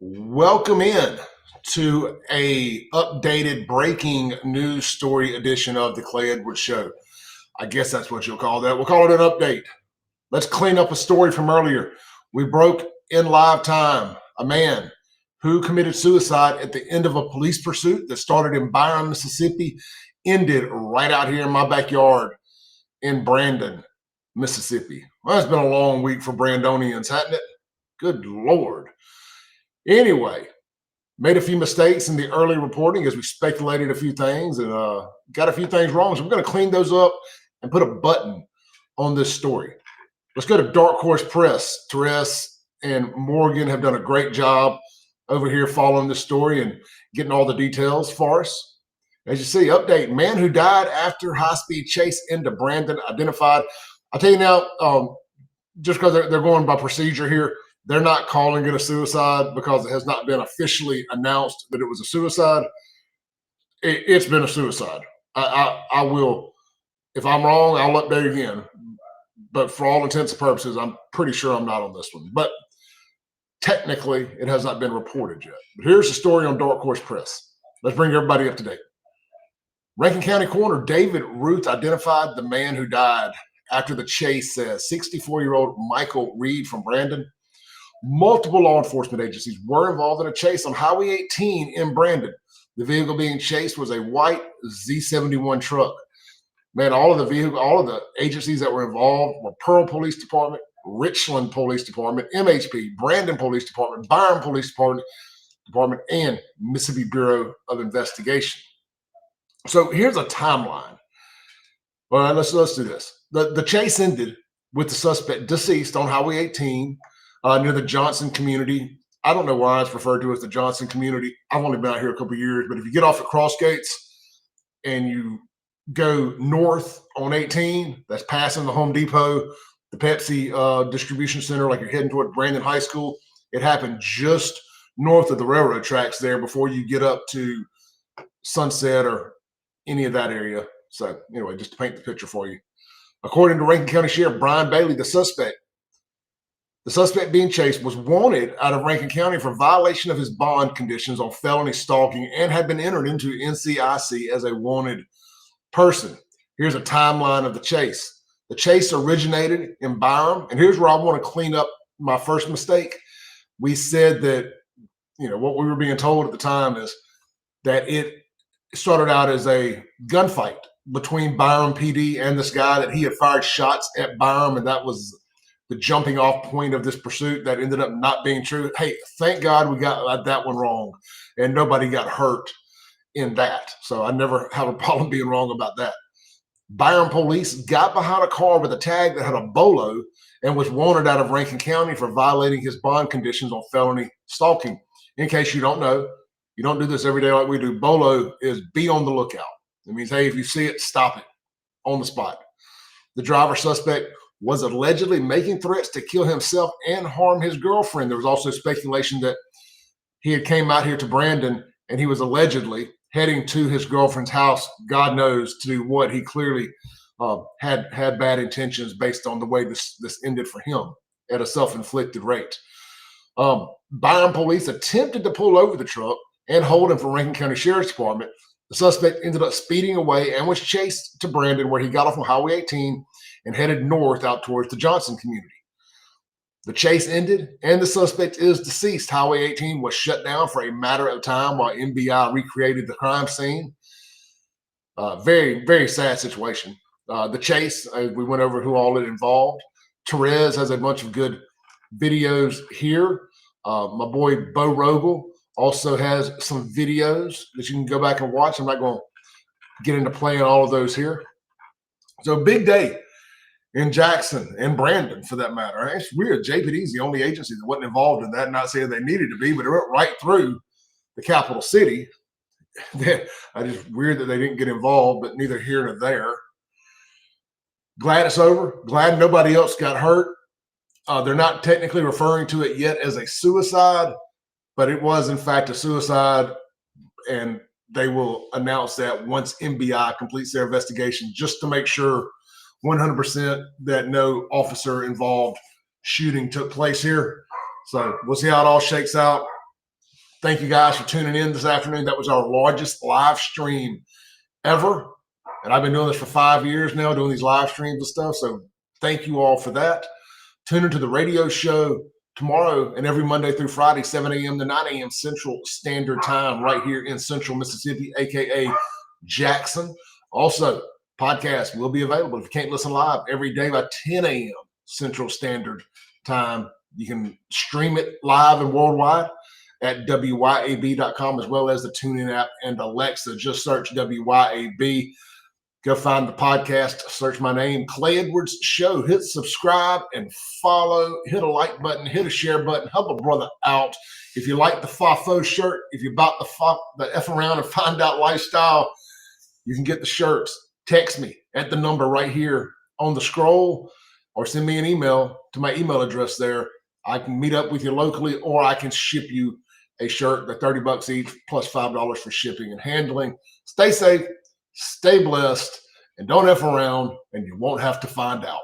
Welcome in to a updated breaking news story edition of the Clay Edwards Show. I guess that's what you'll call that. We'll call it an update. Let's clean up a story from earlier. We broke in live time a man who committed suicide at the end of a police pursuit that started in Byram, Mississippi, ended right out here in my backyard in Brandon, Mississippi. Well, it's been a long week for Brandonians, hasn't it? Good Lord. Anyway, made a few mistakes in the early reporting as we speculated a few things and got a few things wrong. So we're going to clean those up and put a button on this story. Let's go to Darkhorse Press. Therese and Morgan have done a great job over here following this story and getting all the details for us. As you see, update, man who died after high-speed chase into Brandon identified. I'll tell you now, just because they're going by procedure here, they're not calling it a suicide because it has not been officially announced that it was a suicide. It's been a suicide. I will, if I'm wrong, I'll update again. But for all intents and purposes, I'm pretty sure I'm not on this one. But technically, it has not been reported yet. But here's the story on Darkhorse Press. Let's bring everybody up to date. Rankin County Coroner David Ruth identified the man who died after the chase, says 64-year-old Michael Reed from Brandon. Multiple law enforcement agencies were involved in a chase on Highway 18 in Brandon. The vehicle being chased was a white Z71 truck. Man, all of the agencies that were involved were Pearl Police Department, Richland Police Department, MHP, Brandon Police Department, Byram Police Department, and Mississippi Bureau of Investigation. So here's a timeline. All right, let's do this. The chase ended with the suspect deceased on Highway 18 near the Johnson community. I don't know why it's referred to as the Johnson community. I've only been out here a couple of years, but if you get off at Cross Gates and you go north on 18, that's passing the Home Depot, the Pepsi distribution center, like you're heading toward Brandon High School. It happened just north of the railroad tracks there before you get up to Sunset or any of that area. So anyway, just to paint the picture for you. According to Rankin County Sheriff Brian Bailey, the suspect being chased was wanted out of Rankin County for violation of his bond conditions on felony stalking and had been entered into NCIC as a wanted person. Here's a timeline of the chase. The chase originated in Byram, and here's where I want to clean up my first mistake. We said that, what we were being told at the time is that it started out as a gunfight between Byram PD and this guy, that he had fired shots at Byram, and that was the jumping off point of this pursuit. That ended up not being true. Hey, thank God we got that one wrong and nobody got hurt in that. So I never have a problem being wrong about that. Byram police got behind a car with a tag that had a bolo and was wanted out of Rankin County for violating his bond conditions on felony stalking. In case you don't know, you don't do this every day like we do. Bolo is be on the lookout. It means, hey, if you see it, stop it on the spot. The driver suspect was allegedly making threats to kill himself and harm his girlfriend. There was also speculation that he had came out here to Brandon and he was allegedly heading to his girlfriend's house, God knows to do what. He clearly had bad intentions based on the way this ended for him at a self-inflicted rate. Byram police attempted to pull over the truck and hold him for Rankin County Sheriff's Department. The suspect ended up speeding away and was chased to Brandon, where he got off on Highway 18 and headed north out towards the Johnson community. The chase ended and the suspect is deceased. Highway 18 was shut down for a matter of time while NBI recreated the crime scene. Very, very sad situation. The chase, we went over who all it involved. Therese has a bunch of good videos here. My boy Bo Rogel also has some videos that you can go back and watch. I'm not going to get into playing all of those here. So big day in Jackson and Brandon, for that matter. It's weird. JPD is the only agency that wasn't involved in that. Not saying they needed to be, but it went right through the capital city. Just weird that they didn't get involved, but neither here nor there. Glad it's over. Glad nobody else got hurt. They're not technically referring to it yet as a suicide, but it was, in fact, a suicide, and they will announce that once NBI completes their investigation, just to make sure 100% that no officer-involved shooting took place here. So we'll see how it all shakes out. Thank you guys for tuning in this afternoon. That was our largest live stream ever. And I've been doing this for 5 years now, doing these live streams and stuff. So thank you all for that. Tune into the radio show tomorrow and every Monday through Friday, 7 a.m. to 9 a.m. Central Standard Time right here in Central Mississippi, a.k.a. Jackson. Also, podcast will be available if you can't listen live every day by 10 a.m. Central Standard Time. You can stream it live and worldwide at wyab.com, as well as the TuneIn app and Alexa. Just search WYAB. Go find the podcast, search my name, Clay Edwards Show. Hit subscribe and follow. Hit a like button, hit a share button. Help a brother out. If you like the FAFO shirt, if you're about the F around and find out lifestyle, you can get the shirts. Text me at the number right here on the scroll, or send me an email to my email address there. I can meet up with you locally, or I can ship you a shirt. They're $30 each, plus $5 for shipping and handling. Stay safe, stay blessed, and don't F around, and you won't have to find out.